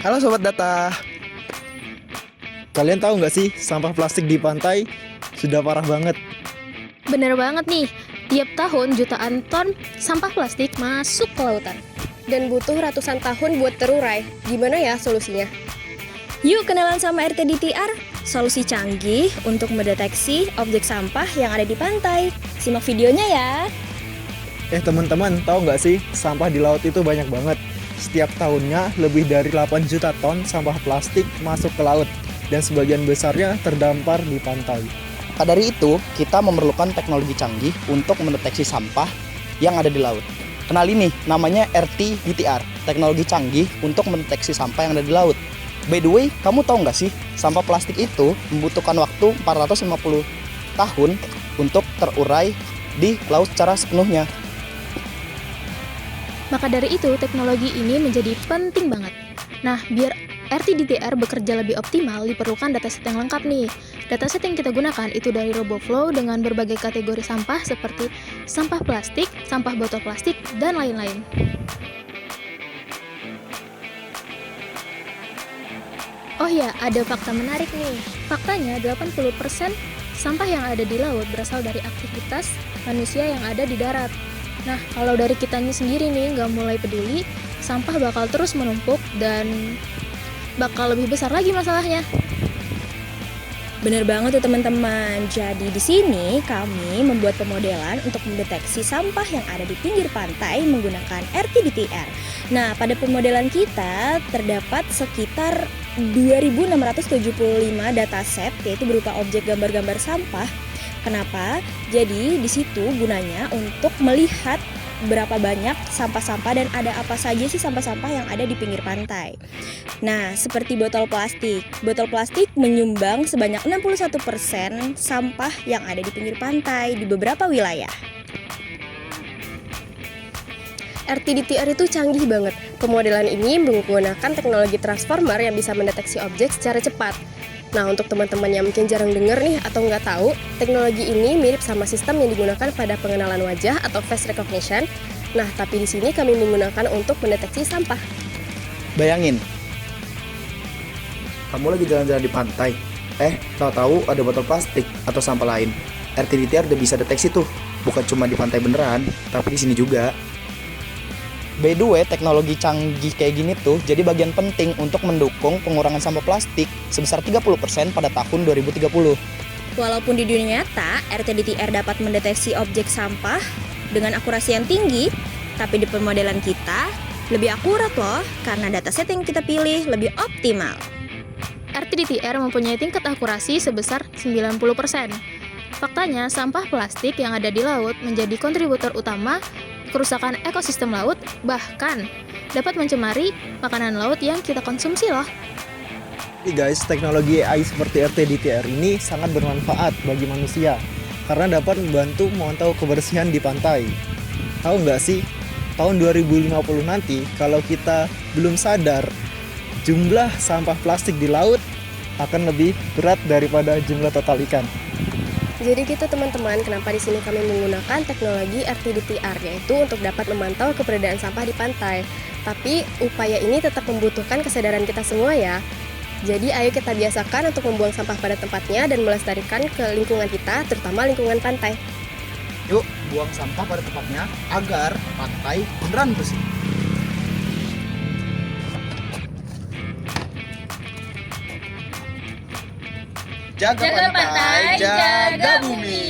Halo Sobat Data. Kalian tahu nggak sih sampah plastik di pantai sudah parah banget. Bener banget nih, tiap tahun jutaan ton sampah plastik masuk ke lautan. Dan butuh ratusan tahun buat terurai. Gimana ya solusinya? Yuk kenalan sama RTDTR, solusi canggih untuk mendeteksi objek sampah yang ada di pantai. Simak videonya ya. Teman-teman, tahu nggak sih sampah di laut itu banyak banget. Setiap tahunnya lebih dari 8 juta ton sampah plastik masuk ke laut dan sebagian besarnya terdampar di pantai. Maka dari itu, kita memerlukan teknologi canggih untuk mendeteksi sampah yang ada di laut. Kenal ini, namanya RTDTR, teknologi canggih untuk mendeteksi sampah yang ada di laut. By the way, kamu tahu nggak sih, sampah plastik itu membutuhkan waktu 450 tahun untuk terurai di laut secara sepenuhnya. Maka dari itu, teknologi ini menjadi penting banget. Nah, biar RTDTR bekerja lebih optimal, diperlukan dataset yang lengkap nih. Dataset yang kita gunakan itu dari RoboFlow dengan berbagai kategori sampah seperti sampah plastik, sampah botol plastik, dan lain-lain. Oh ya, ada fakta menarik nih. Faktanya 80% sampah yang ada di laut berasal dari aktivitas manusia yang ada di darat. Nah, kalau dari kitanya sendiri nih nggak mulai peduli, sampah bakal terus menumpuk dan bakal lebih besar lagi masalahnya. Bener banget tuh teman-teman. Jadi di sini kami membuat pemodelan untuk mendeteksi sampah yang ada di pinggir pantai menggunakan RTDTR. Nah, pada pemodelan kita terdapat sekitar 2.675 dataset, yaitu berupa objek gambar-gambar sampah. Kenapa? Jadi di situ gunanya untuk melihat berapa banyak sampah-sampah dan ada apa saja sih sampah-sampah yang ada di pinggir pantai. Nah, seperti botol plastik. Botol plastik menyumbang sebanyak 61% sampah yang ada di pinggir pantai di beberapa wilayah. RTDTR itu canggih banget. Pemodelan ini menggunakan teknologi transformer yang bisa mendeteksi objek secara cepat. Nah, untuk teman-teman yang mungkin jarang dengar nih atau nggak tahu, teknologi ini mirip sama sistem yang digunakan pada pengenalan wajah atau face recognition. Nah, tapi di sini kami menggunakan untuk mendeteksi sampah. Bayangin, kamu lagi jalan-jalan di pantai, tahu-tahu ada botol plastik atau sampah lain. RTDTR udah bisa deteksi tuh, bukan cuma di pantai beneran, tapi di sini juga. By the way, teknologi canggih kayak gini tuh jadi bagian penting untuk mendukung pengurangan sampah plastik sebesar 30% pada tahun 2030. Walaupun di dunia nyata, RTDTR dapat mendeteksi objek sampah dengan akurasi yang tinggi, tapi di pemodelan kita lebih akurat loh, karena dataset yang kita pilih lebih optimal. RTDTR mempunyai tingkat akurasi sebesar 90%. Faktanya, sampah plastik yang ada di laut menjadi kontributor utama kerusakan ekosistem laut, bahkan dapat mencemari makanan laut yang kita konsumsi loh. Guys, teknologi AI seperti RTDTR ini sangat bermanfaat bagi manusia karena dapat membantu memantau kebersihan di pantai. Tahu nggak sih, tahun 2050 nanti kalau kita belum sadar, jumlah sampah plastik di laut akan lebih berat daripada jumlah total ikan. Jadi gitu teman-teman, kenapa di sini kami menggunakan teknologi RTDTR, yaitu untuk dapat memantau keberadaan sampah di pantai. Tapi upaya ini tetap membutuhkan kesadaran kita semua ya. Jadi ayo kita biasakan untuk membuang sampah pada tempatnya dan melestarikan ke lingkungan kita, terutama lingkungan pantai. Yuk, buang sampah pada tempatnya agar pantai beneran bersih. Jaga pantai, jaga bumi.